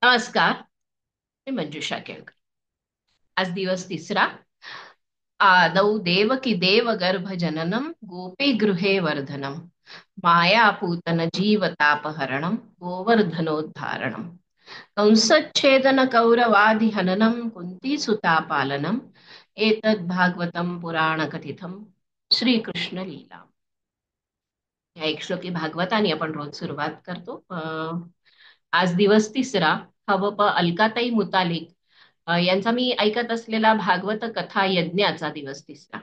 नमस्कार. मी मंजुषा केळकर. आज दिवस तिसरा. आदौ देवकी देव गर्भ जननम गोपी गृहे वर्धनम मायापूतन जीवतापहरणम गोवर्धनोद्धारणम कंसच्छेदन कौरवादि हननम कुंती सुतापालनम एतद् भागवतम पुराण कथितम श्रीकृष्ण लीला. या एक श्लोकी भागवताने आपण रोज सुरुवात करतो. आज दिवस तिसरा. हवप अलकाताई मुतालिक यांचा मी ऐकत असलेला भागवत कथा यज्ञाचा दिवस तिसरा.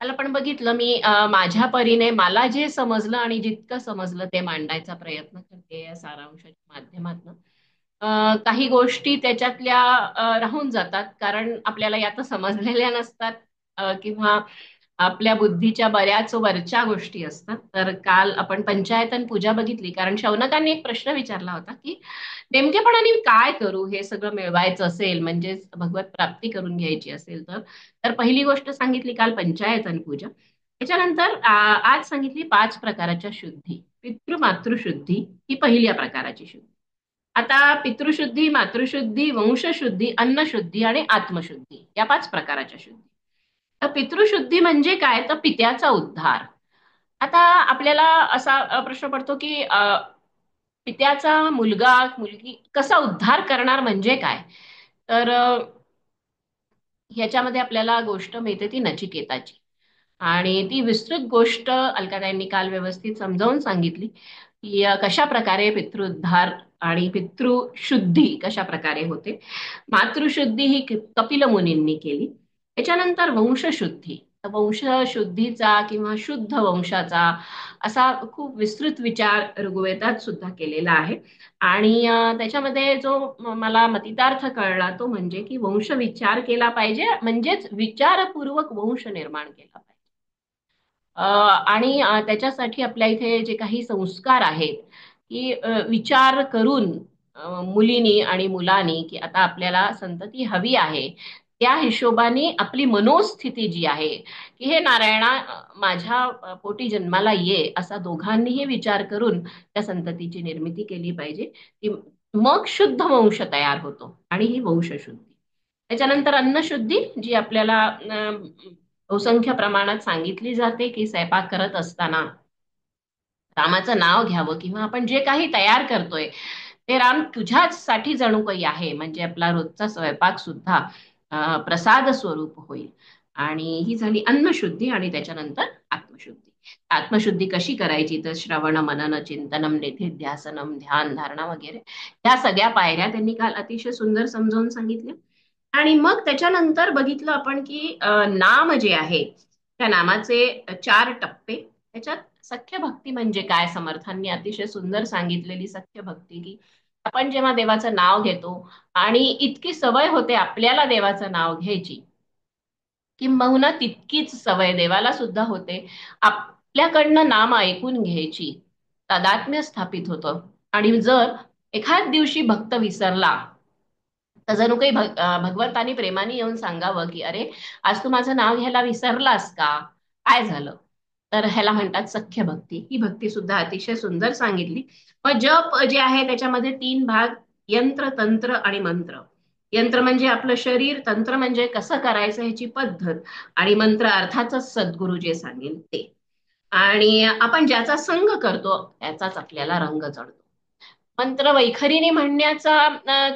त्याला पण बघितलं मी माझ्या परीने मला जे समजलं आणि जितकं समजलं ते मांडायचा प्रयत्न करते या सारांशाच्या माध्यमातून. काही गोष्टी त्याच्यातल्या राहून जातात कारण आपल्याला यात समजलेल्या नसतात किंवा आपल्या बुद्धीच्या बऱ्याच वरच्या गोष्टी असतात. तर काल आपण पंचायतन पूजा बघितली कारण शौनकांनी एक प्रश्न विचारला होता की नेमकेपणाने मी काय करू हे सगळं मिळवायचं असेल म्हणजे भगवत प्राप्ती करून घ्यायची असेल तर तर पहिली गोष्ट सांगितली काल पंचायतन पूजा. त्याच्यानंतर आज सांगितली 5 प्रकारच्या शुद्धी. पितृ मातृशुद्धी ही पहिल्या प्रकारची शुद्धी. आता पितृशुद्धी, मातृशुद्धी, वंशशुद्धी, अन्नशुद्धी आणि आत्मशुद्धी या 5 प्रकारच्या शुद्धी. तर पितृशुद्धी म्हणजे काय तर पित्याचा उद्धार. आता आपल्याला असा प्रश्न पडतो की पित्याचा मुलगा मुलगी कसा उद्धार करणार म्हणजे काय. तर ह्याच्यामध्ये आपल्याला गोष्ट मिळते ती नचिकेताची आणि ती विस्तृत गोष्ट अलकाताईंनी काल व्यवस्थित समजावून सांगितली की कशा प्रकारे पितृउद्धार आणि पितृशुद्धी कशा प्रकारे होते. मातृशुद्धी ही कपिल मुनींनी केली. त्याच्यानंतर वंशशुद्धी. वंशशुद्धीचा किंवा शुद्ध वंशाचा असा खूप विस्तृत विचार ऋग्वेदात सुद्धा केलेला आहे. आणि त्याच्यामध्ये जो मला मतितार्थ कळला तो म्हणजे की वंश विचार केला पाहिजे म्हणजेच विचारपूर्वक वंश निर्माण केला पाहिजे. आणि त्याच्यासाठी आपल्या इथे जे काही संस्कार आहेत की विचार करून मुलीनी आणि मुलांनी की आता आपल्याला संतती हवी आहे त्या हिशोबाने आपली मनोस्थिती जी आहे की हे नारायणा माझ्या पोटी जन्माला ये असा दोघांनीही विचार करून त्या संततीची निर्मिती केली पाहिजे. मग शुद्ध वंश तयार होतो आणि ही वंशशुद्धी. त्याच्यानंतर अन्नशुद्धी जी आपल्याला असंख्य प्रमाणात सांगितली जाते की स्वयंपाक करत असताना रामाचं नाव घ्यावं किंवा आपण जे काही तयार करतोय ते राम तुझ्याच साठी जणू काही आहे म्हणजे आपला रोजचा स्वयंपाक सुद्धा प्रसाद स्वरूप होईल. आणि ही झाली अन्नशुद्धी आणि त्याच्यानंतर आत्मशुद्धी. आत्मशुद्धी कशी करायची तर श्रवण मनन चिंतनम निधिध्यासनम ध्यान धारणा वगैरे ह्या सगळ्या पायऱ्या त्यांनी काल अतिशय सुंदर समजावून सांगितल्या. आणि मग त्याच्यानंतर बघितलं आपण की नाम जे आहे त्या नामाचे 4 टप्पे. त्याच्यात सख्य भक्ती म्हणजे काय समर्थांनी अतिशय सुंदर सांगितलेली सख्य भक्ती की आपण जेव्हा देवाचं नाव घेतो आणि इतकी सवय होते आपल्याला देवाचं नाव घ्यायची किंबहुना तितकीच सवय देवाला सुद्धा होते आपल्याकडनं नाम ऐकून घ्यायची. तादात्म्य स्थापित होतं. आणि जर एखाद दिवशी भक्त विसरला तर जणू काही भगवंतानी प्रेमाने येऊन सांगावं की अरे आज तू माझं नाव घ्यायला विसरलास का काय झालं. तर ह्याला म्हणतात सख्य भक्ती. ही भक्ती सुद्धा अतिशय सुंदर सांगितली. मग जप जे आहे त्याच्यामध्ये 3 भाग. यंत्र तंत्र आणि मंत्र. यंत्र म्हणजे आपलं शरीर, तंत्र म्हणजे कसं करायचं ह्याची पद्धत आणि मंत्र अर्थातच सद्गुरु जे सांगेल ते. आणि आपण ज्याचा संग करतो त्याचाच आपल्याला रंग चढतो. मंत्र वैखरीने म्हणण्याचा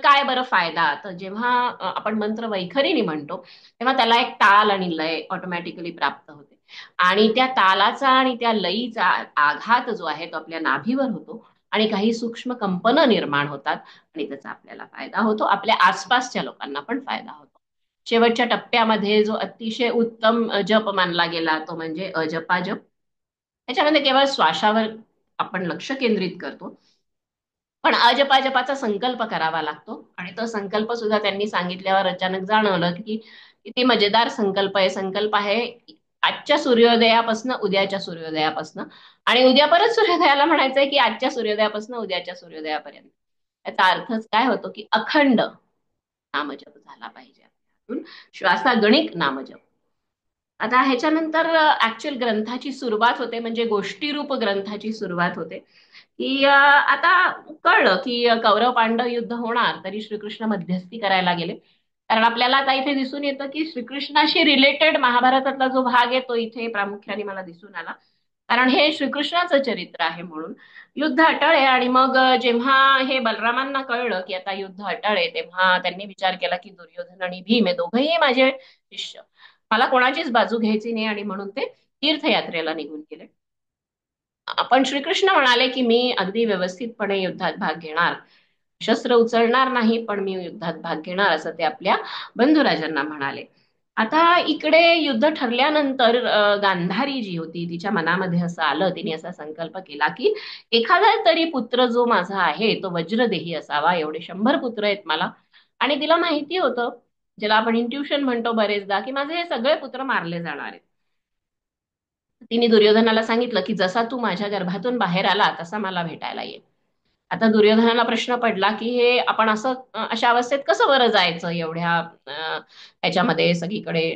काय बरं फायदा तर जेव्हा आपण मंत्र वैखरीने म्हणतो तेव्हा त्याला एक ताल आणि लय ऑटोमॅटिकली प्राप्त होते. आणि त्या तालाचा आणि त्या लयीचा आघात जो आहे तो आपल्या नाभीवर होतो आणि काही सूक्ष्म कंपन निर्माण होतात आणि त्याचा आपल्याला फायदा होतो. आपल्या आसपासच्या लोकांना पण फायदा होतो. शेवटच्या टप्प्यामध्ये जो अतिशय उत्तम जप मानला गेला तो म्हणजे अजपाजप. त्याच्यामध्ये केवळ श्वासावर आपण लक्ष केंद्रित करतो पण अजपाजपाचा संकल्प करावा लागतो आणि तो संकल्प सुद्धा त्यांनी सांगितल्यावर अचानक जाणवलं की किती मजेदार संकल्प आहे. संकल्प आहे आजच्या सूर्योदयापासून उद्याच्या सूर्योदयापासून आणि उद्या परत सूर्योदयाला म्हणायचंय की आजच्या सूर्योदयापासून उद्याच्या सूर्योदयापर्यंत. याचा अर्थच काय होतो की अखंड नामजप झाला पाहिजे. श्वासागणिक नामजप. आता ह्याच्यानंतर ऍक्च्युअल ग्रंथाची सुरुवात होते म्हणजे गोष्टीरूप ग्रंथाची सुरुवात होते की आता कळलं की कौरव पांडव युद्ध होणार, तरी श्रीकृष्ण मध्यस्थी करायला गेले. कारण आपल्याला आता इथे दिसून येतं की श्रीकृष्णाशी रिलेटेड महाभारतातला जो भाग आहे तो इथे प्रामुख्याने मला दिसून आला. कारण हे श्रीकृष्णाचं चरित्र आहे म्हणून युद्ध अटळ आहे. आणि मग जेव्हा हे बलरामांना कळलं की आता युद्ध अटळ आहे, तेव्हा त्यांनी विचार केला की दुर्योधन आणि भीम हे दोघंही माझे शिष्य, मला कोणाचीच बाजू घ्यायची नाही, आणि म्हणून ते तीर्थयात्रेला निघून गेले. पण श्रीकृष्ण म्हणाले की मी अगदी व्यवस्थितपणे युद्धात भाग घेणार, शस्त्र उचलणार नाही, पण मी युद्धात भाग घेणार, असं ते आपल्या बंधुराजांना म्हणाले. आता इकडे युद्ध ठरल्यानंतर गांधारी जी होती तिच्या मनामध्ये असं आलं, तिने असा संकल्प केला की एखादा तरी पुत्र जो माझा आहे तो वज्रदेही असावा. एवढे 100 पुत्र आहेत मला, आणि तिला माहिती होतं, ज्याला आपण इंट्युशन म्हणतो बरेचदा, की माझे हे सगळे पुत्र मारले जाणार आहेत. तिने दुर्योधनाला सांगितलं की जसा तू माझ्या गर्भातून बाहेर आला तसा मला भेटायला ये. आता दुर्योधनाला प्रश्न पडला की हे आपण असं अशा अवस्थेत कसं बरं जायचं, एवढ्या ह्याच्यामध्ये सगळीकडे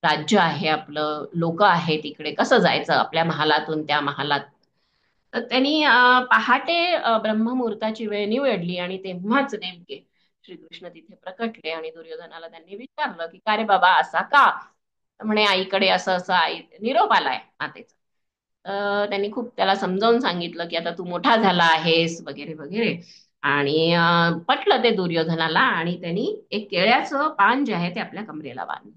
राज्य आहे आपलं, लोक आहेत, इकडे कसं जायचं आपल्या महालातून त्या महालात. तर त्यांनी पहाटे ब्रह्ममुहूर्ताची वेळ निवडली, आणि तेव्हाच नेमके श्रीकृष्ण तिथे प्रकटले. आणि दुर्योधनाला त्यांनी विचारलं की का रे बाबा असा का. तर म्हणे आईकडे असं असं आई निरोप आलाय मातेचा. त्यांनी खूप त्याला समजावून सांगितलं की आता तू मोठा झाला आहेस वगैरे वगैरे. आणि पटलं ते दुर्योधनाला, आणि त्यांनी एक केळ्याचं पान जे आहे ते आपल्या कमरेला बांधलं.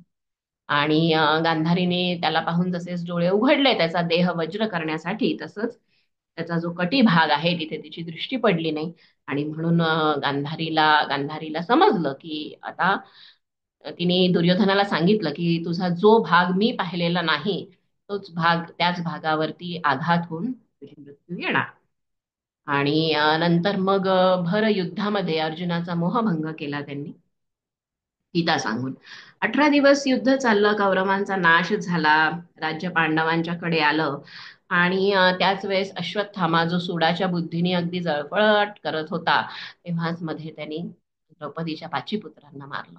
आणि गांधारीने त्याला पाहून जसेच डोळे उघडले त्याचा देह वज्र करण्यासाठी, तसंच त्याचा जो कटी भाग आहे तिथे तिची दृष्टी पडली नाही. आणि म्हणून गांधारीला समजलं की आता तिने दुर्योधनाला सांगितलं की तुझा जो भाग मी पाहिलेला नाही, तोच भाग, त्याच भागावरती आघात होऊन तुझी मृत्यू येणार. आणि नंतर मग भर युद्धामध्ये अर्जुनाचा मोहभंग केला त्यांनी, गीता सांगून. 18 दिवस युद्ध चाललं, कौरवांचा नाश झाला, राज्य पांडवांच्याकडे आलं. आणि त्याच वेळेस अश्वत्थामा जो सुडाच्या बुद्धीने अगदी जळफळट करत होता, तेव्हाच मध्ये त्यांनी द्रौपदीच्या 5 पुत्रांना मारलं.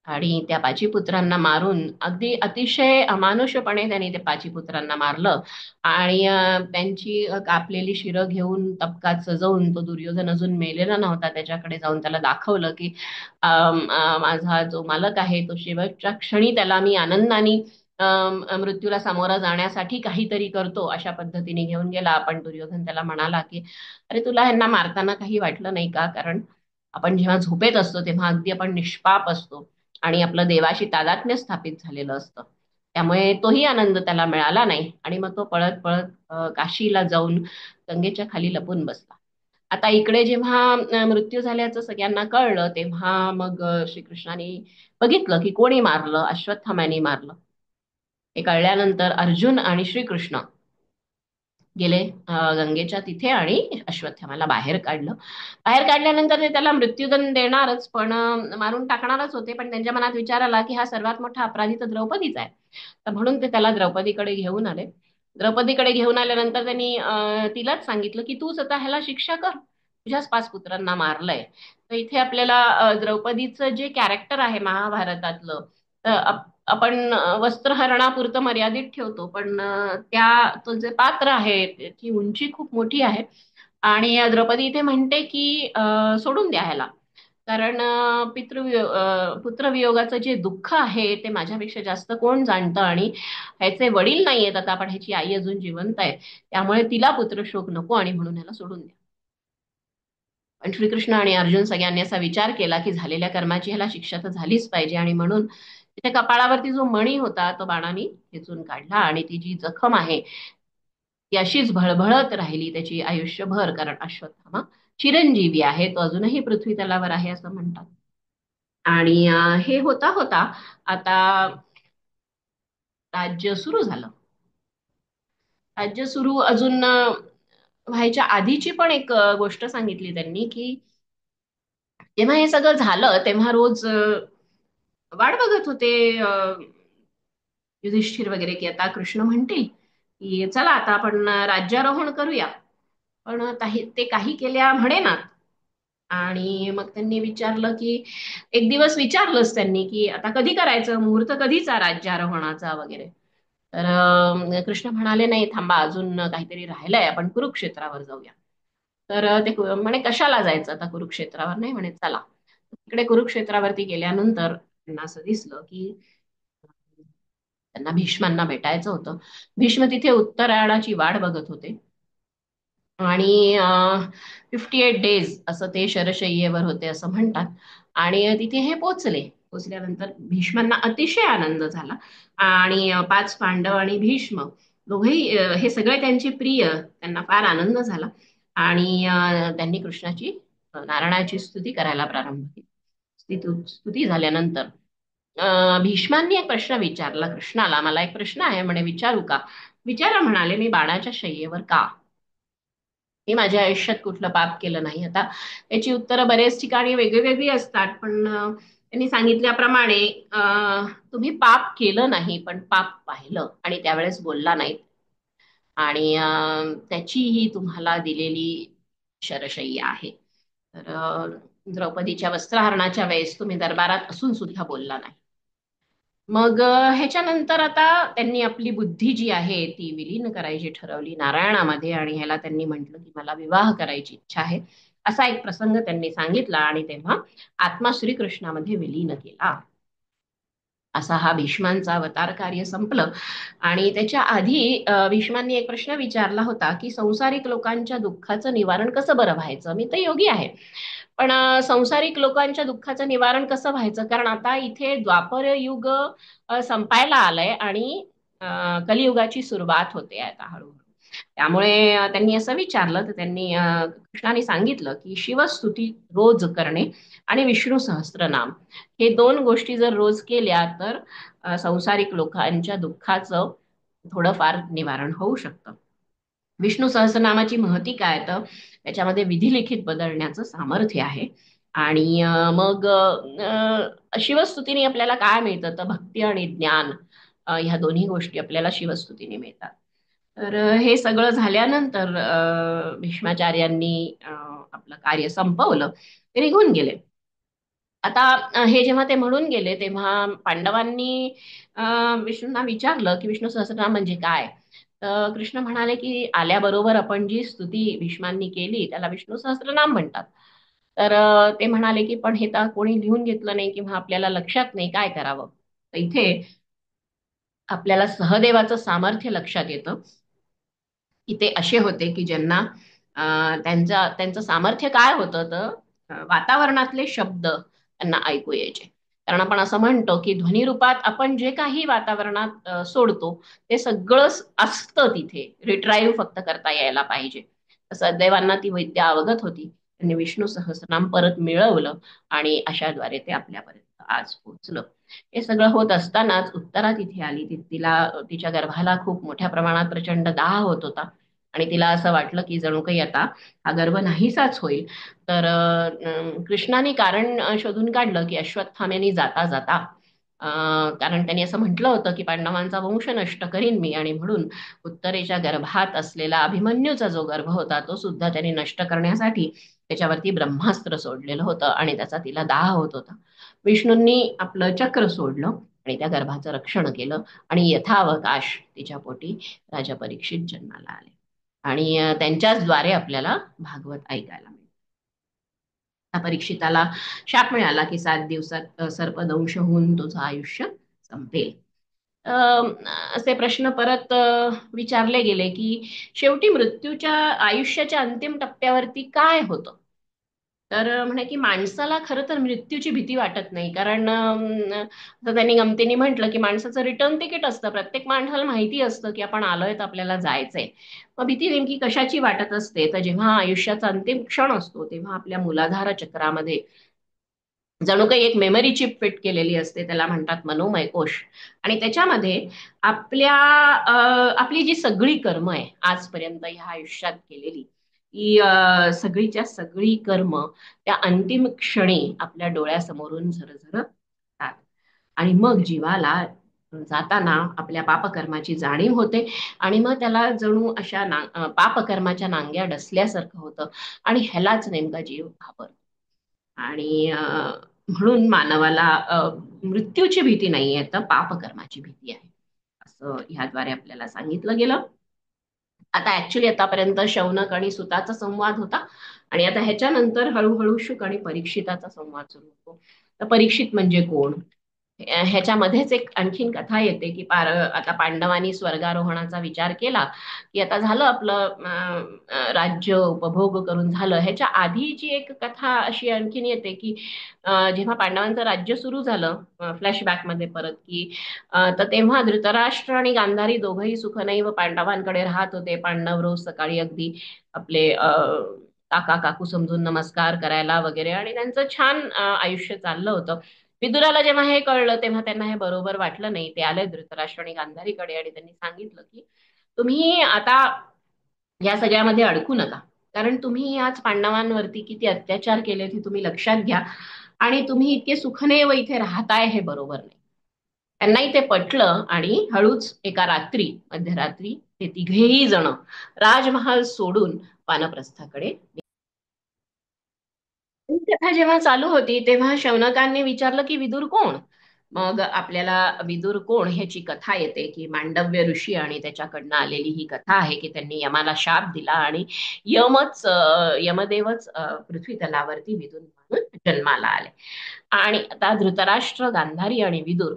आणि त्या 5 पुत्रांना मारून अगदी अतिशय अमानुषपणे त्यांनी त्या 5 पुत्रांना मारलं. आणि त्यांची कापलेली शिरं घेऊन तबकात सजवून, तो दुर्योधन अजून मेलेला नव्हता, त्याच्याकडे जाऊन त्याला दाखवलं की माझा जो मालक आहे तो शेवटच्या क्षणी त्याला मी आनंदाने मृत्यूला सामोरा जाण्यासाठी काहीतरी करतो, अशा पद्धतीने घेऊन गेला. पण दुर्योधन त्याला म्हणाला की अरे तुला ह्यांना मारताना काही वाटलं नाही का, कारण आपण जेव्हा झोपेत असतो तेव्हा अगदी आपण निष्पाप असतो, आणि आपलं देवाशी तादात्म्य स्थापित झालेलं असतं, त्यामुळे तोही आनंद त्याला मिळाला नाही. आणि मग तो पळत पळत काशीला जाऊन गंगेच्या खाली लपून बसला. आता इकडे जेव्हा मृत्यू झाल्याचं सगळ्यांना कळलं, तेव्हा मग श्रीकृष्णाने बघितलं की कोणी मारलं, अश्वत्थाम्याने मारलं. हे कळल्यानंतर अर्जुन आणि श्रीकृष्ण गेले गंगेच्या तिथे, आणि अश्वत्थाम्याला बाहेर काढलं. बाहेर काढल्यानंतर ते त्याला मृत्यूदंड देणारच, पण मारून टाकणारच होते. पण त्यांच्या मनात विचार आला की हा सर्वात मोठा अपराधी तर द्रौपदीच आहे, तर म्हणून ते त्याला द्रौपदीकडे घेऊन आले. द्रौपदीकडे घेऊन आल्यानंतर त्यांनी तिलाच सांगितलं की तूच आता ह्याला शिक्षा कर, तुझ्याच 5 पुत्रांना मारलंय. तर इथे आपल्याला द्रौपदीचं जे कॅरेक्टर आहे महाभारतातलं, आपण वस्त्रहरणापुरतं मर्यादित ठेवतो, पण तो जे पात्र आहे त्याची उंची खूप मोठी आहे. आणि द्रौपदी इथे म्हणते की सोडून द्या ह्याला, कारण पुत्रवियोगाचं जे दुःख आहे ते माझ्यापेक्षा जास्त कोण जाणतं, आणि ह्याचे वडील नाहीयेत आता, पण ह्याची आई अजून जिवंत आहे, त्यामुळे तिला पुत्रशोक नको, आणि म्हणून ह्याला सोडून द्या. पण श्रीकृष्ण आणि अर्जुन सगळ्यांनी असा विचार केला की झालेल्या कर्माची ह्याला शिक्षा तर झालीच पाहिजे, आणि म्हणून तिथे कपाळावरती जो मणी होता तो बाणाने खेचून काढला, आणि ती जी जखम आहे ती अशीच भळभळत राहिली त्याची आयुष्यभर, कारण अश्वत्थामा चिरंजीवी आहे, तो अजूनही पृथ्वी तलावर आहे असं म्हणतात. आणि हे होता होता आता राज्य सुरू झालं. राज्य सुरू अजून व्हायच्या आधीची पण एक गोष्ट सांगितली त्यांनी, की जेव्हा हे सगळं झालं तेव्हा रोज वाट बघत होते युधिष्ठिर वगैरे, की आता कृष्ण म्हणतील की चला आता आपण राज्यारोहण करूया. पण ते काही केल्या म्हणे ना. आणि मग त्यांनी विचारलं की एक दिवस विचारलंच त्यांनी की आता कधी करायचं, मुहूर्त कधीचा राज्यारोहणाचा वगैरे. तर कृष्ण म्हणाले नाही थांबा, अजून काहीतरी राहिलंय, आपण कुरुक्षेत्रावर जाऊया. तर म्हणे कशाला जायचं आता कुरुक्षेत्रावर, नाही म्हणे चला. तिकडे कुरुक्षेत्रावरती गेल्यानंतर त्यांना असं दिसलं की त्यांना भीष्मांना भेटायचं होतं. भीष्म तिथे उत्तरायणाची वाट बघत होते आणि 58 डेज असं ते शरशय्येवर होते असं म्हणतात. आणि तिथे हे पोचल्यानंतर भीष्मांना अतिशय आनंद झाला. आणि 5 पांडव आणि भीष्म दोघेही हे सगळे त्यांचे प्रिय, त्यांना फार आनंद झाला. आणि त्यांनी कृष्णाची नारायणाची स्तुती करायला प्रारंभ केली. स्तुती झाल्यानंतर भीष्मांनी एक प्रश्न विचारला कृष्णाला, मला एक प्रश्न आहे म्हणे, विचारू का? विचारा म्हणाले, मी बाणाच्या शय्येवर का? मी माझ्या आयुष्यात कुठलं पाप केलं नाही. आता याची उत्तरं बरेच ठिकाणी वेगळी वेगळी असतात, पण त्यांनी सांगितल्याप्रमाणे तुम्ही पाप केलं नाही, पण पाप पाहिलं आणि त्यावेळेस बोलला नाही. आणि त्याची ही तुम्हाला दिलेली शरशय्या आहे. तर द्रौपदीच्या वस्त्रहरणाच्या वेळेस तुम्ही दरबारात असून सुद्धा बोलला नाही. मग ह्याच्यानंतर आता त्यांनी आपली बुद्धी जी आहे ती विलीन करायची ठरवली नारायणामध्ये, आणि ह्याला त्यांनी म्हटलं की मला विवाह करायची इच्छा आहे. असा एक प्रसंग त्यांनी सांगितला आणि तेव्हा आत्मा श्रीकृष्णामध्ये विलीन केला. असा हा भीष्मांचा अवतार कार्य संपलं. आणि त्याच्या आधी भीष्मांनी एक प्रश्न विचारला होता की संसारिक लोकांच्या दुःखाचं निवारण कसं बरं व्हायचं? मी तर योगी आहे, पण संसारिक लोकांच्या दुःखाचं निवारण कसं व्हायचं? कारण आता इथे द्वापर युग संपायला आलंय आणि कलियुगाची सुरुवात होते आता हळूहळू. त्यामुळे त्यांनी असं विचारलं, तर त्यांनी कृष्णाने सांगितलं की शिवस्तुती रोज करणे आणि विष्णू सहस्त्रनाम, हे 2 गोष्टी जर रोज केल्या तर संसारिक लोकांच्या दुःखाचं थोडंफार निवारण होऊ शकतं. विष्णू सहस्रनामाची महती काय, तर त्याच्यामध्ये विधिलिखित बदलण्याचं सामर्थ्य आहे. आणि मग शिवस्तुतीने आपल्याला काय मिळतं, तर भक्ती आणि ज्ञान, ह्या दोन्ही गोष्टी आपल्याला शिवस्तुतीने मिळतात. तर हे सगळं झाल्यानंतर भीष्माचार्यांनी आपलं कार्य संपवलं, ते निघून गेले. आता हे जेव्हा ते म्हणून गेले तेव्हा पांडवांनी विष्णूंना विचारलं की विष्णू सहस्त्रनाम म्हणजे काय? तर कृष्ण म्हणाले की आल्याबरोबर आपण जी स्तुती भीष्मांनी केली त्याला विष्णू सहस्त्रनाम म्हणतात. तर ते म्हणाले की पण हे तर कोणी लिहून घेतलं नाही किंवा आपल्याला लक्षात नाही, काय करावं? तर इथे आपल्याला सहदेवाचं सामर्थ्य लक्षात येतं की ते असे होते की ज्यांना त्यांचं सामर्थ्य काय होतं, तर वातावरणातले शब्द त्यांना ऐकू यायचे. कारण आपण असं म्हणतो की ध्वनिरूपात आपण जे काही वातावरणात सोडतो ते सगळं असतं तिथे, रिट्राईव्ह फक्त करता यायला पाहिजे. सदैवांना ती विद्या अवगत होती, त्यांनी विष्णू सहस्रनाम परत मिळवलं आणि अशाद्वारे ते आपल्यापर्यंत आज पोहोचलं. हे सगळं होत असतानाच उत्तरा तिथे आली. तिला तिच्या गर्भाला खूप मोठ्या प्रमाणात प्रचंड दाह होत होता आणि तिला असं वाटलं की जणू काही आता हा गर्भ नाहीसाच होईल. तर कृष्णाने कारण शोधून काढलं की अश्वत्थाम्याने जाता जाता, कारण त्यांनी असं म्हटलं होतं की पांडवांचा वंश नष्ट करीन मी, आणि म्हणून उत्तरेच्या गर्भात असलेला अभिमन्यूचा जो गर्भ होता तो सुद्धा त्यांनी नष्ट करण्यासाठी त्याच्यावरती ब्रह्मास्त्र सोडलेलं होतं आणि त्याचा तिला दाह होत होता. विष्णूंनी आपलं चक्र सोडलं आणि त्या गर्भाचं रक्षण केलं आणि यथावकाश तिच्या पोटी राजा परीक्षित जन्माला आले. आणि त्यांच्याच द्वारे आपल्याला भागवत ऐकायला मिळतं. परीक्षिताला शाप मिळाला की 7 दिवसात सर्पदंश होऊन तुझं आयुष्य संपेल. अं, असे प्रश्न परत विचारले गेले की शेवटी मृत्यूच्या आयुष्याच्या अंतिम टप्प्यावरती काय होतं? तर म्हणे की माणसाला खरं तर मृत्यूची भीती वाटत नाही, कारण आता त्यांनी गमतीने म्हटलं की माणसाचं रिटर्न तिकीट असतं, प्रत्येक माणसाला माहिती असतं की आपण आलोय तर आपल्याला जायचंय. मग भीती नेमकी कशाची वाटत असते, तर जेव्हा आयुष्याचा अंतिम क्षण असतो तेव्हा आपल्या मूलाधार चक्रामध्ये जणू काही एक मेमरी चिप फिट केलेली असते, त्याला म्हणतात मनोमय कोश. आणि त्याच्यामध्ये आपली जी सगळी कर्म आहे आजपर्यंत ह्या आयुष्यात केलेली, ती सगळीच्या सगळी कर्म त्या अंतिम क्षणी आपल्या डोळ्यासमोरून झरझर येतात. आणि मग जीवाला जाताना आपल्या पापकर्माची जाणीव होते आणि मग त्याला जणू अशा पापकर्माच्या नांग्या डसल्यासारखं होतं आणि ह्यालाच नेमका जीव घाबरतो. आणि म्हणून मानवाला मृत्यूची भीती नाहीये, तर पापकर्माची भीती आहे. असं ह्याद्वारे आपल्याला सांगितलं गेलं. आता ऍक्च्युली आतापर्यंत शौनक आणि सुताचा संवाद होता आणि आता ह्याच्यानंतर हळूहळू शुक आणि परीक्षिताचा संवाद सुरू होतो. तर परीक्षित म्हणजे कोण? ह्याच्यामध्येच एक आणखीन कथा येते की आता पांडवांनी स्वर्गारोहणाचा विचार केला की आता झालं आपलं राज्य उपभोग करून झालं. ह्याच्या आधीची एक कथा अशी आणखीन येते की जेव्हा पांडवांचं राज्य सुरू झालं, फ्लॅशबॅक मध्ये परत की तर तेव्हा धृतराष्ट्र आणि गांधारी दोघंही सुखनैव पांडवांकडे राहत होते. पांडव रोज सकाळी अगदी आपले काका काकू समजून नमस्कार करायला वगैरे आणि त्यांचं छान आयुष्य चाललं होतं. विदुराला जेव्हा हे कळलं तेव्हा त्यांना हे बरोबर वाटलं नाही. ते आले धृतराष्ट्र आणि गांधारीकडे आणि त्यांनी सांगितलं की तुम्ही आता या सगळ्यामध्ये अडकू नका, कारण तुम्ही आज पांडवांवरती किती अत्याचार केले हे तुम्ही लक्षात घ्या आणि तुम्ही इतके सुखनेव इथे राहताय हे बरोबर नाही. त्यांनाही ते पटलं आणि हळूच एका रात्री, मध्यरात्री ते तिघेही जण राजमहाल सोडून वानप्रस्थाकडे. ही कथा जेव्हा चालू होती तेव्हा शौनकांनी विचारलं की विदुर कोण? मग आपल्याला विदुर कोण ह्याची कथा येते की मांडव्य ऋषी आणि त्याच्याकडनं आलेली ही कथा आहे की त्यांनी यमाला शाप दिला आणि यमदेवच पृथ्वी तलावरती विदुर म्हणून जन्माला आले. आणि आता धृतराष्ट्र, गांधारी आणि विदुर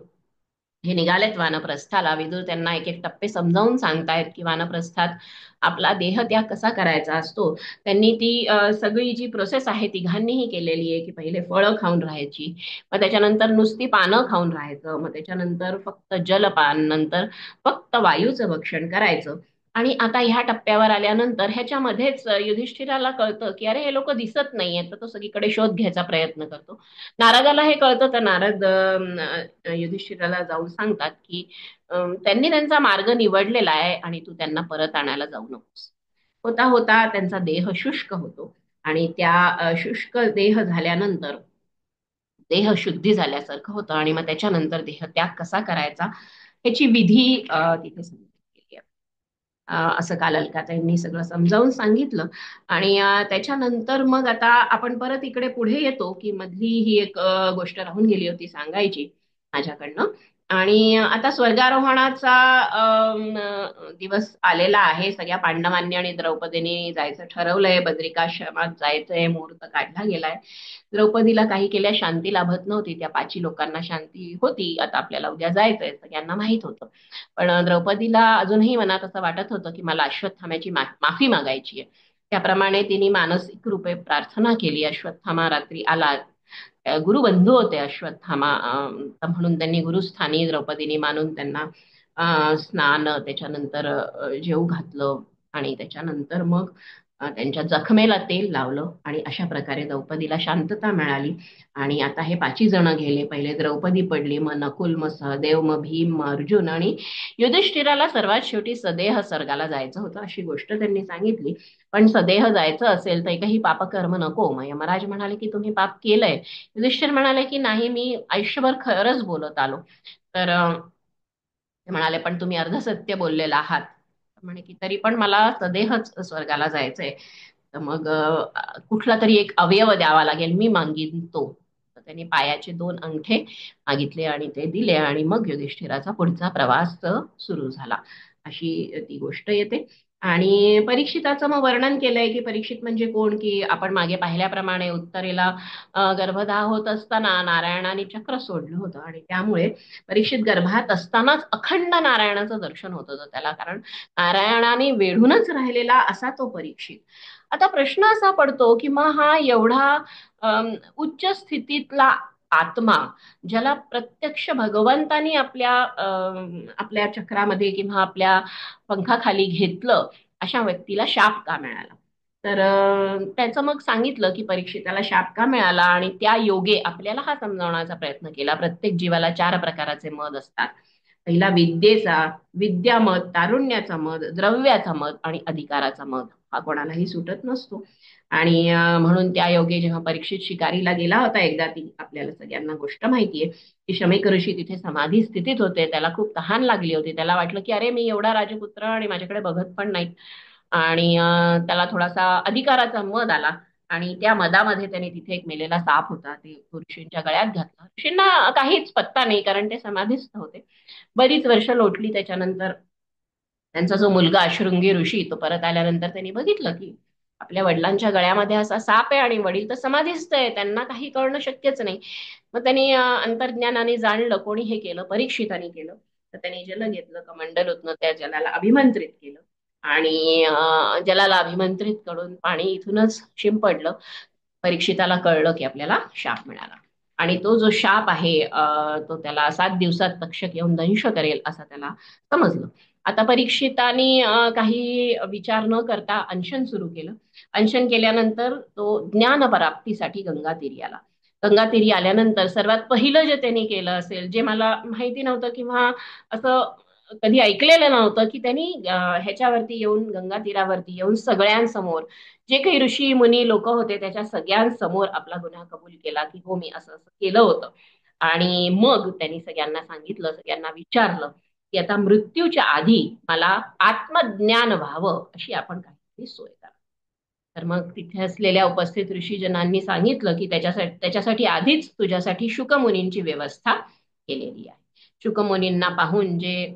हे निघालेत वानप्रस्थाला. विदुर त्यांना एक एक टप्पे समजावून सांगतायत की वानप्रस्थात आपला देहत्याग कसा करायचा असतो. त्यांनी ती सगळी जी प्रोसेस आहे तिघांनीही केलेली आहे की पहिले फळं खाऊन राहायची, मग त्याच्यानंतर नुसती पानं खाऊन राहायचं, मग त्याच्यानंतर फक्त जलपान, नंतर फक्त वायूचं भक्षण करायचं. आणि आता ह्या टप्प्यावर आल्यानंतर ह्याच्यामध्येच युधिष्ठिराला कळतं की अरे हे लोक दिसत नाहीयेत, तर तो सगळीकडे शोध घ्यायचा प्रयत्न करतो. नारदाला हे कळतं तर नारद युधिष्ठिराला जाऊन सांगतात की त्यांनी त्यांचा मार्ग निवडलेला आहे आणि तू त्यांना परत आणायला जाऊ नकोस. होता होता त्यांचा देह शुष्क होतो आणि त्या शुष्क देह झाल्यानंतर देह शुद्धी झाल्यासारखं होतं आणि मग त्याच्यानंतर देह त्याग कसा करायचा ह्याची विधी तिथे सांगितली आहे. असं काल अलकाताईंनी सगळं समजावून सांगितलं. आणि त्याच्यानंतर मग आता आपण परत इकडे पुढे येतो की मधली ही एक गोष्ट राहून गेली होती सांगायची माझ्याकडनं. आणि आता स्वर्गारोहणाचा दिवस आलेला आहे. सगळ्या पांडवांनी आणि द्रौपदीने जायचं ठरवलंय, बद्रिकाश्रमात जायचंय, मुहूर्त काढला गेलाय. द्रौपदीला काही केल्या शांती लाभत नव्हती. त्या 5 लोकांना शांती होती, आता आपल्याला उद्या जायचंय सगळ्यांना माहित होतं. पण द्रौपदीला अजूनही मनात असं वाटत होतं की मला अश्वत्थाम्याची माफी मागायची आहे. त्याप्रमाणे तिने मानसिक रूपे प्रार्थना केली. अश्वत्थामा रात्री आला. गुरुबंधू होते अश्वत्थामा, म्हणून त्यांनी गुरुस्थानी द्रौपदीने मानून त्यांना स्नान, त्याच्यानंतर जेवू घातलं आणि त्याच्यानंतर मग त्यांच्या जखमेला तेल लावलं आणि अशा प्रकारे द्रौपदीला शांतता मिळाली. आणि आता हे 5 जण गेले. पहिले द्रौपदी पडली, मग नकुल, मग सहदेव, मग भीम, मग अर्जुन आणि युधिष्ठिराला सर्वात शेवटी सदेह स्वर्गाला जायचं होतं अशी गोष्ट त्यांनी सांगितली. पण सदेह जायचं असेल तर एकही पापकर्म नको. मग यमराज म्हणाले की तुम्ही पाप केलंय? युधिष्ठिर म्हणाले की नाही, मी आयुष्यभर खरंच बोलत आलो. तर ते म्हणाले पण तुम्ही अर्धसत्य बोललेला आहात. म्हणे की तरी पण मला सदेहच स्वर्गाला जायचंय. तर मग कुठला तरी एक अवयव द्यावा लागेल, मी मागिन तो. तर त्यांनी पायाचे 2 अंगठे मागितले आणि ते दिले आणि मग युधिष्ठिराचा पुढचा प्रवास सुरू झाला. अशी ती गोष्ट येते. आणि परीक्षिताचं मग वर्णन केलंय की परीक्षित म्हणजे कोण, की आपण मागे पाहिल्याप्रमाणे उत्तरेला गर्भदाह होत असताना नारायणाने चक्र सोडलं होतं आणि त्यामुळे परीक्षित गर्भात असतानाच अखंड नारायणाचं दर्शन होत होतं त्याला, कारण नारायणाने वेढूनच राहिलेला असा तो परीक्षित. आता प्रश्न असा पडतो की मग हा एवढा उच्च स्थितीतला आत्मा, ज्याला प्रत्यक्ष भगवंतानी आपल्या चक्रामध्ये किंवा आपल्या पंखाखाली घेतलं, अशा व्यक्तीला शाप का मिळाला? तर त्याचं मग सांगितलं की परीक्षिताला शाप का मिळाला आणि त्या योगे आपल्याला हा समजावण्याचा प्रयत्न केला. प्रत्येक जीवाला 4 प्रकारचे मद असतात. पहिला विद्येचा, विद्यामद, तारुण्याचा मद, द्रव्याचा मद आणि अधिकाराचा मद. हा कोणालाही सुटत नसतो. आणि म्हणून त्या योगे जेव्हा परीक्षित शिकारीला गेला होता एकदा, ती आपल्याला सगळ्यांना गोष्ट माहितीये की शमीक ऋषी तिथे समाधी स्थितीत होते. त्याला खूप तहान लागली होती. त्याला वाटलं की अरे मी एवढा राजपुत्र आणि माझ्याकडे बघत पण नाही. आणि त्याला थोडासा अधिकाराचा मद आला आणि त्या मधामध्ये त्याने तिथे एक मेलेला साप होता, ते ऋषींच्या गळ्यात घातला. ऋषींना काहीच पत्ता नाही, कारण ते समाधीस्थ होते. बरीच वर्ष लोटली त्याच्यानंतर त्यांचा जो मुलगा अशृंगी ऋषी, तो परत आल्यानंतर त्यांनी बघितलं की आपल्या वडिलांच्या गळ्यामध्ये असा साप आहे आणि वडील तर समाधीस्थ आहे, त्यांना काही कळणं शक्यच नाही. मग त्यांनी अंतर्ज्ञानाने जाणलं, कोणी हे केलं, परीक्षिताने केलं. तर त्यांनी जल घेतलं, कमंडलूतनं त्या जलाला अभिमंत्रित केलं आणि जलाला अभिमंत्रित करून पाणी इथूनच शिंपडलं. परीक्षिताला कळलं की आपल्याला शाप मिळाला. आणि तो जो शाप आहे तो त्याला 7 दिवसात तक्षक येऊन दंश करेल असं त्याला समजलं. आता परीक्षिताने काही विचार न करता अनशन सुरू केलं. अनशन केल्यानंतर तो ज्ञानप्राप्तीसाठी गंगातीरी आला. गंगातीरी आल्यानंतर सर्वात पहिलं जे त्यांनी केलं असेल, जे मला माहिती नव्हतं किंवा असं कधी ऐकलेलं नव्हतं, की त्यांनी ह्याच्यावरती येऊन, गंगा तीरावरती येऊन सगळ्यांसमोर जे काही ऋषी मुनी लोक होते त्याच्या सगळ्यांसमोर आपला गुन्हा कबूल केला, की हो मी असं असं केलं होतं. आणि मग त्यांनी सगळ्यांना सांगितलं, सगळ्यांना विचारलं की आता मृत्यूच्या आधी मला आत्मज्ञान व्हावं अशी आपण काहीतरी सोय करा. तर मग तिथे असलेल्या उपस्थित ऋषीजनांनी सांगितलं की त्याच्यासाठी आधीच तुझ्यासाठी शुकमुनींची व्यवस्था केलेली आहे. शुकमुनींना पाहून, जे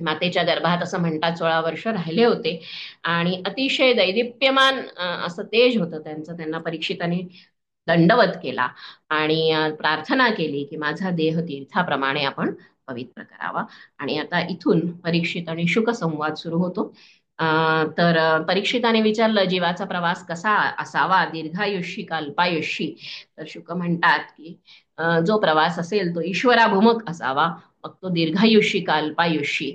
मातेच्या गर्भात असं म्हणतात 16 वर्ष राहिले होते आणि अतिशय दैदिप्यमान असं तेज होतं त्यांचं, त्यांना परीक्षितांनी दंडवत केला आणि प्रार्थना केली की माझा देह तीर्थाप्रमाणे आपण पवित्र करावा. आणि आता इथून परीक्षित आणि शुक संवाद सुरू होतो. तर परीक्षिताने विचारलं, जीवाचा प्रवास कसा असावा, दीर्घायुष्यी का अल्पायुष्यी? तर शुक म्हणतात की जो प्रवास असेल तो ईश्वराभिमुख असावा, मग तो दीर्घायुष्यी का अल्पायुष्यी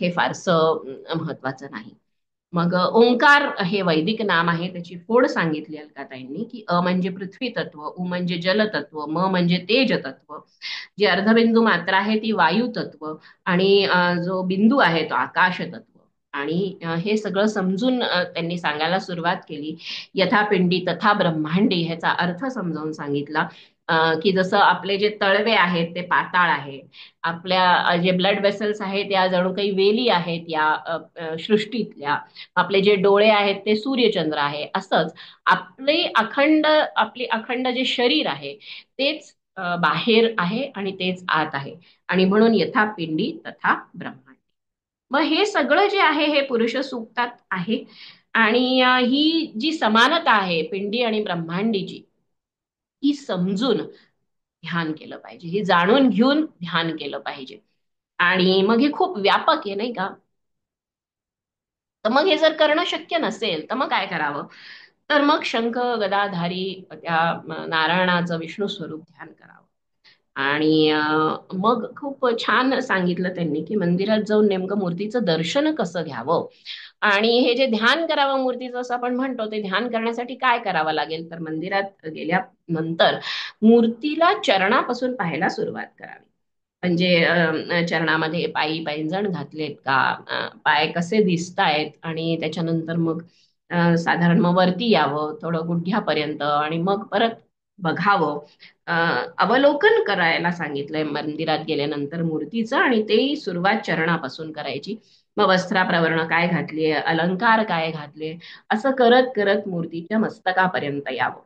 हे फारसं महत्वाचं नाही. मग ओंकार हे वैदिक नाम आहे, त्याची फोड सांगितली अलकाताईंनी की अ म्हणजे पृथ्वी तत्व, उ म्हणजे जल तत्व, म म्हणजे तेज तत्व, जी अर्धबिंदू मात्रा आहे ती वायू तत्व आणि जो बिंदू आहे तो आकाश तत्व. आणि हे सगळं समजून त्यांनी सांगायला सुरुवात केली. यथा पिंडी तथा ब्रह्मांडी ह्याचा अर्थ समजावून सांगितला. की जसं आपले जे तळवे आहेत ते पाताळ आहे, आपल्या जे ब्लड वेसल्स आहेत त्या जणू काही वेली आहेत या सृष्टीतल्या, आपले जे डोळे आहेत ते सूर्यचंद्र आहे. असंच आपली अखंड जे शरीर आहे तेच बाहेर आहे आणि तेच आत आहे. आणि म्हणून यथा पिंडी तथा ब्रह्मांड. मग हे सगळं जे आहे हे पुरुष सूक्तात आहे. आणि ही जी समानता आहे पिंडी आणि ब्रह्मांडीची, ही समजून ध्यान केलं पाहिजे, ही जाणून घेऊन ध्यान केलं पाहिजे. आणि मग हे खूप व्यापक आहे नाही का? तर मग हे जर करणं शक्य नसेल तर मग काय करावं? तर मग शंख गदाधारी त्या नारायणाचं विष्णू स्वरूप ध्यान करावं. आणि मग खूप छान सांगितलं त्यांनी की मंदिरात जाऊन नेमकं मूर्तीचं दर्शन कसं घ्यावं. आणि हे जे ध्यान करावं मूर्तीचं असं आपण म्हणतो, ते ध्यान करण्यासाठी काय करावं लागेल? तर मंदिरात गेल्यानंतर मूर्तीला चरणापासून पाहायला सुरुवात करावी. म्हणजे चरणामध्ये पायी पैंजण घातलेत का, पाय कसे दिसतायत, आणि त्याच्यानंतर मग साधारण मग वरती यावं थोडं गुडघ्यापर्यंत आणि मग परत बघावं. अ, अवलोकन करायला सांगितलंय मंदिरात गेल्यानंतर मूर्तीचं, आणि तेही सुरुवात चरणापासून करायची. मग वस्त्राप्रवर्ण काय घातलीये, अलंकार काय घातले, असं करत करत मूर्तीच्या मस्तकापर्यंत यावं.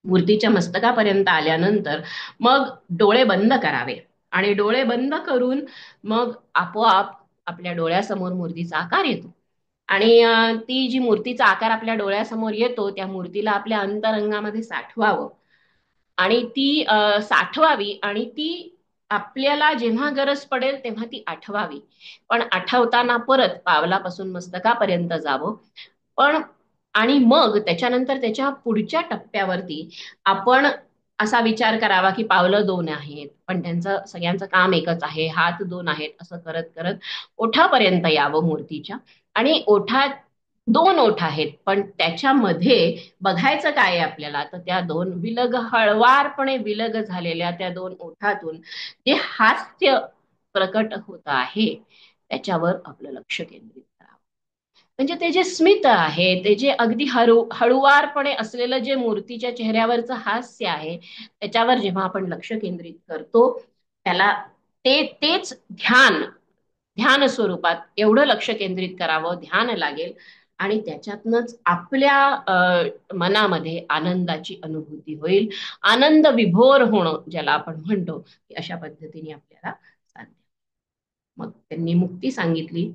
मूर्तीच्या मस्तकापर्यंत आल्यानंतर मग डोळे बंद करावे. आणि डोळे बंद करून मग आपोआप आपल्या डोळ्यासमोर मूर्तीचा आकार येतो. आणि ती जी मूर्तीचा आकार आपल्या डोळ्यासमोर येतो त्या मूर्तीला आपल्या अंतरंगामध्ये साठवावं. आणि ती साठवावी आणि ती आपल्याला जेव्हा गरज पडेल तेव्हा ती आठवावी. पण आठवताना परत पावलापासून मस्तकापर्यंत जावं. पण आणि मग त्याच्यानंतर त्याच्या पुढच्या टप्प्यावरती आपण असा विचार करावा की पावलं दोन आहेत पण त्यांचं सगळ्यांचं काम एकच आहे, हात दोन आहेत, असं करत करत ओठापर्यंत यावं मूर्तीच्या. आणि ओठात दोन ओठ आहेत पण त्याच्यामध्ये बघायचं काय आहे आपल्याला, तर त्या दोन हळवारपणे विलग झालेल्या त्या दोन ओठातून जे हास्य प्रकट होत आहे त्याच्यावर आपलं लक्ष केंद्रित करावं. म्हणजे ते जे स्मित आहे, ते जे अगदी हळुवारपणे असलेलं जे मूर्तीच्या चेहऱ्यावरचं हास्य आहे त्याच्यावर जेव्हा आपण लक्ष केंद्रित करतो, त्याला तेच ध्यान ध्यान स्वरूपात एवढं लक्ष केंद्रित करावं, ध्यान लागेल. आणि त्याच्यातनच आपल्या मनामध्ये आनंदाची अनुभूती होईल. आनंद विभोर होणं ज्याला आपण म्हणतो, अशा पद्धतीने आपल्याला साध्य. मग त्यांनी मुक्ती सांगितली,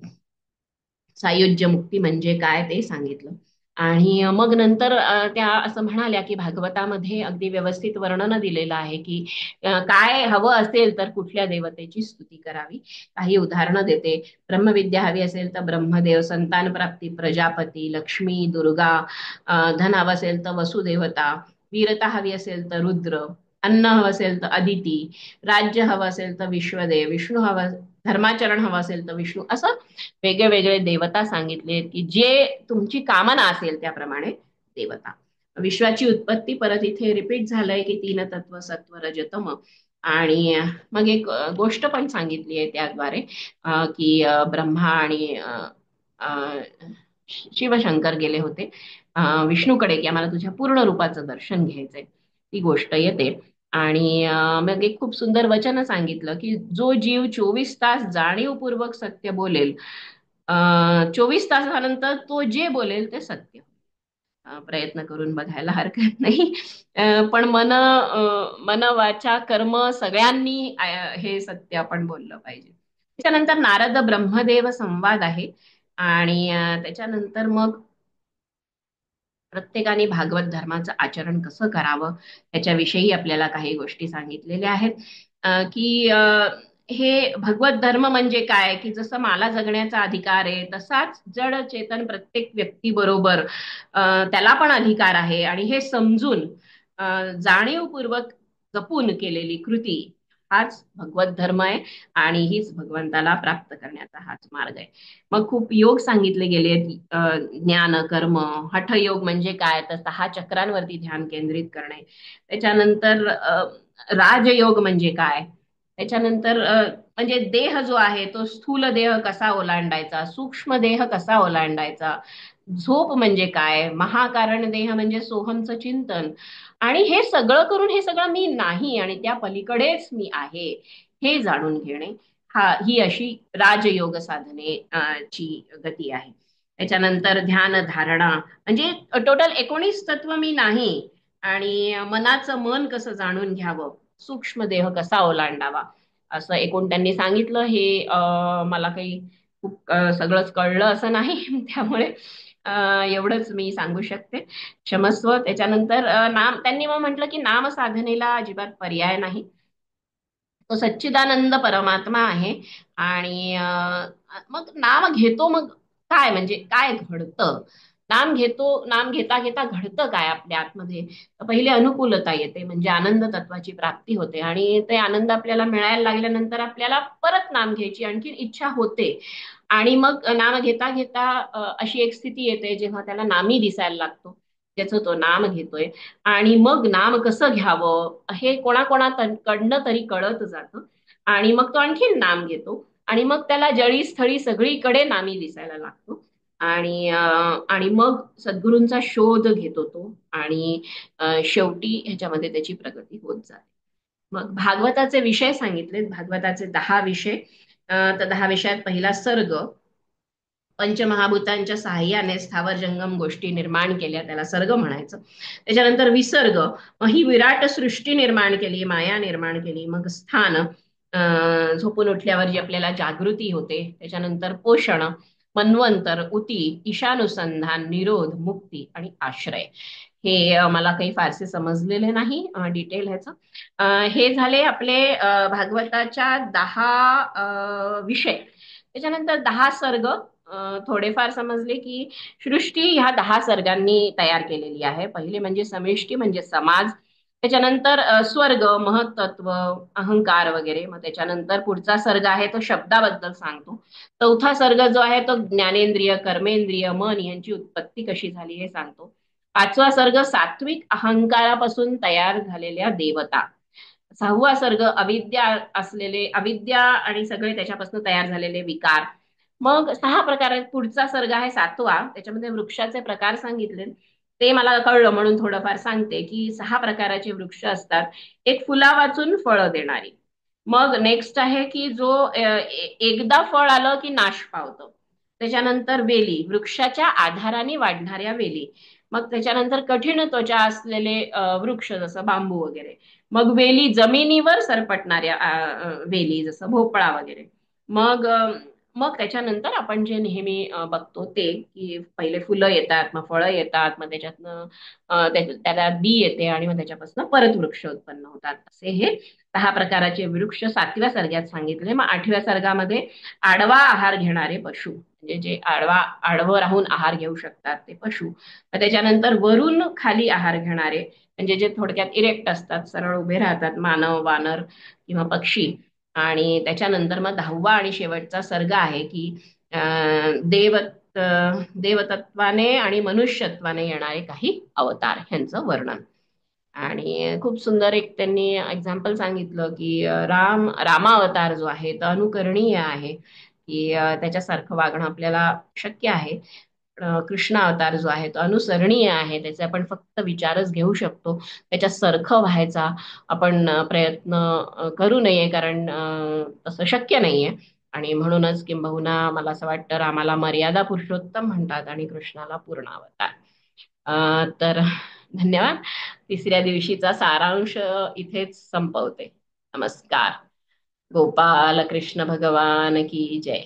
सायुज्य मुक्ती म्हणजे काय ते सांगितलं. आणि मग नंतर त्या असं म्हणाल्या की भागवतामध्ये अगदी व्यवस्थित वर्णन दिलेलं आहे की काय हवं असेल तर कुठल्या देवतेची स्तुती करावी. काही उदाहरणं देते. ब्रह्मविद्या हवी असेल तर ब्रह्मदेव, संतान प्राप्ती प्रजापती, लक्ष्मी, दुर्गा, धन हवं असेल तर वसुदेवता, वीरता हवी असेल तर रुद्र, अन्न हवं असेल तर अदिती, राज्य हवं असेल तर विश्वदेव, विष्णू हवं, धर्माचरण हवं असेल तर विष्णू, असं वेगळे वेगळे देवता सांगितले की जे तुमची कामना असेल त्याप्रमाणे देवता. विश्वाची उत्पत्ती परत इथे रिपीट झालंय की तीन तत्व सत्व रजतम. आणि मग एक गोष्ट पण सांगितली आहे त्याद्वारे की ब्रह्मा आणि अ, शिवशंकर गेले होते विष्णूकडे की आम्हाला तुझ्या पूर्ण रूपाचं दर्शन घ्यायचंय. ती गोष्ट येते. आणि मग एक खूप सुंदर वचन सांगितलं की जो जीव 24 तास जाणीवपूर्वक सत्य बोलेल, 24 तासानंतर तो जे बोलेल ते सत्य. प्रयत्न करून बघायला हरकत नाही. पण मन वाचा कर्म सगळ्यांनी हे सत्य आपण बोललं पाहिजे. त्याच्यानंतर नारद ब्रह्मदेव संवाद आहे. आणि त्याच्यानंतर मग प्रत्येकाने भागवत धर्माचं आचरण कसं करावं त्याच्याविषयी आपल्याला काही गोष्टी सांगितलेल्या आहेत. की हे भगवत धर्म म्हणजे काय, की जसं मला जगण्याचा अधिकार आहे तसाच जड चेतन प्रत्येक व्यक्तीबरोबर त्याला पण अधिकार आहे. आणि हे समजून जाणीवपूर्वक जपून केलेली कृती हाच भगवत धर्म आहे. आणि हीच भगवंताला प्राप्त करण्याचा हाच मार्ग आहे. मग खूप योग सांगितले गेले. ज्ञान कर्म, हठयोग म्हणजे काय तर 6 चक्रांवरती ध्यान केंद्रित करणे. त्याच्यानंतर राजयोग म्हणजे काय, त्याच्यानंतर म्हणजे देह जो आहे तो स्थूल देह कसा ओलांडायचा, सूक्ष्म देह कसा ओलांडायचा, झोप म्हणजे काय, महाकारण देह म्हणजे सोहमचं चिंतन. आणि हे सगळं करून हे सगळं मी नाही आणि त्या पलीकडेच मी आहे हे जाणून घेणे, ही अशी राजयोग साधने ची गती आहे. त्याच्यानंतर ध्यान धारणा म्हणजे टोटल 19 तत्व मी नाही. आणि मनाचं मन कसं जाणून घ्यावं, सूक्ष्म देह कसा ओलांडावा, असं एकूण त्यांनी सांगितलं. हे मला काही खूप सगळंच कळलं असं नाही. त्यामुळे एवढंच मी सांगू शकते, क्षमस्व. त्याच्यानंतर नाम त्यांनी मग म्हटलं की नाम साधनेला अजिबात पर्याय नाही. तो सच्चिदानंद परमात्मा आहे. आणि मग नाम घेतो मग काय म्हणजे काय घडतं, नाम घेतो, नाम घेता घेता घडतं काय आपल्या आतमध्ये. पहिले अनुकूलता येते म्हणजे आनंद तत्वाची प्राप्ती होते. आणि ते आनंद आपल्याला मिळायला लागल्यानंतर आपल्याला परत नाम घ्यायची आणखी इच्छा होते. आणि मग नाम घेता घेता अशी एक स्थिती येते जेव्हा त्याला नामी दिसायला लागतो, त्याचं तो नाम घेतोय. आणि मग नाम कसं घ्यावं हे कोणाकोणाकडनं तरी कळत जातं. आणि मग तो आणखीन नाम घेतो. आणि मग त्याला जळी स्थळी सगळीकडे नामी दिसायला लागतो. आणि मग सद्गुरूंचा शोध घेतो तो. आणि शेवटी ह्याच्यामध्ये त्याची प्रगती होत जाते. मग भागवताचे विषय सांगितलेत, भागवताचे 10 विषय. तर 10 विषयात पहिला सर्ग, पंचमहाभूतांच्या सहाय्याने स्थावर जंगम गोष्टी निर्माण केल्या त्याला सर्ग म्हणायचं. त्याच्यानंतर विसर्ग, मग ही विराट सृष्टी निर्माण केली, माया निर्माण केली. मग स्थान, झोपून उठल्यावर जी आपल्याला जागृती होते. त्याच्यानंतर पोषण, मन्वंतर, उती, ईशानुसंधान, निरोध, मुक्ती आणि आश्रय. हे मला काही फारसे समजलेले नाही डिटेल ह्याचं. हे झाले आपले भागवताच्या 10 विषय. त्याच्यानंतर 10 सर्ग थोडेफार समजले की सृष्टी ह्या 10 सर्गांनी तयार केलेली आहे. पहिले म्हणजे समिष्टी म्हणजे समाज. त्याच्यानंतर स्वर्ग, महत्त्व, अहंकार वगैरे. मग त्याच्यानंतर पुढचा सर्ग आहे तो शब्दाबद्दल सांगतो. चौथा सर्ग जो आहे तो ज्ञानेंद्रिय, कर्मेंद्रिय, मन यांची उत्पत्ती कशी झाली हे सांगतो. 5वा सर्ग सात्विक अहंकारापासून तयार झालेल्या देवता. 6वा सर्ग अविद्या आणि सगळे त्याच्यापासून तयार झालेले विकार. मग 6 प्रकार आहेत. पुढचा सर्ग आहे 7वा, त्याच्यामध्ये वृक्षाचे प्रकार सांगितले. ते मला कळलं म्हणून थोडंफार सांगते की 6 प्रकारचे वृक्ष असतात. एक फुला वाचून फळं देणारी. मग नेक्स्ट आहे की जो एकदा फळ आलं की नाश पावतं. त्याच्यानंतर वेली, वृक्षाच्या आधाराने वाढणाऱ्या वेली. मग त्याच्यानंतर कठीण त्वचा असलेले वृक्ष जसं बांबू वगैरे. मग वेली जमिनीवर सरपटणाऱ्या वेली जसं भोपळा वगैरे. मग मग त्याच्यानंतर आपण जे नेहमी बघतो ते की पहिले फुलं येतात, मग फळं येतात, मग त्याच्यातनं त्याला बी येते आणि मग त्याच्यापासून परत वृक्ष उत्पन्न होतात. असे हे 10 प्रकाराचे वृक्ष 7व्या सर्गात सांगितले. मग 8व्या सर्गामध्ये आडवा आहार घेणारे पशु, म्हणजे जे आडवं राहून आहार घेऊ शकतात ते पशु. मग त्याच्यानंतर वरून खाली आहार घेणारे, म्हणजे जे थोडक्यात इरेक्ट असतात, सरळ उभे राहतात, मानव, वानर किंवा पक्षी. आणि त्याच्यानंतर मग 10वा आणि शेवटचा सर्ग आहे की देवतत्वाने आणि मनुष्यत्वाने येणारे काही अवतार ह्यांचं वर्णन. आणि खूप सुंदर एक त्यांनी एक्झाम्पल सांगितलं की रामावतार जो आहे तो अनुकरणीय आहे, की त्याच्यासारखं वागणं आपल्याला शक्य आहे. कृष्ण अवतार जो आहे तो अनुसरणीय आहे, त्याचे आपण फक्त विचारच घेऊ शकतो. त्याच्यासारखं व्हायचा आपण प्रयत्न करू नये, कारण तसं शक्य नाहीये. आणि म्हणूनच किंबहुना मला असं वाटतं रामाला मर्यादा पुरुषोत्तम म्हणतात आणि कृष्णाला पूर्ण अवतार. तर धन्यवाद. तिसऱ्या दिवशीचा सारांश इथेच संपवते. नमस्कार. गोपाल कृष्ण भगवान की जय.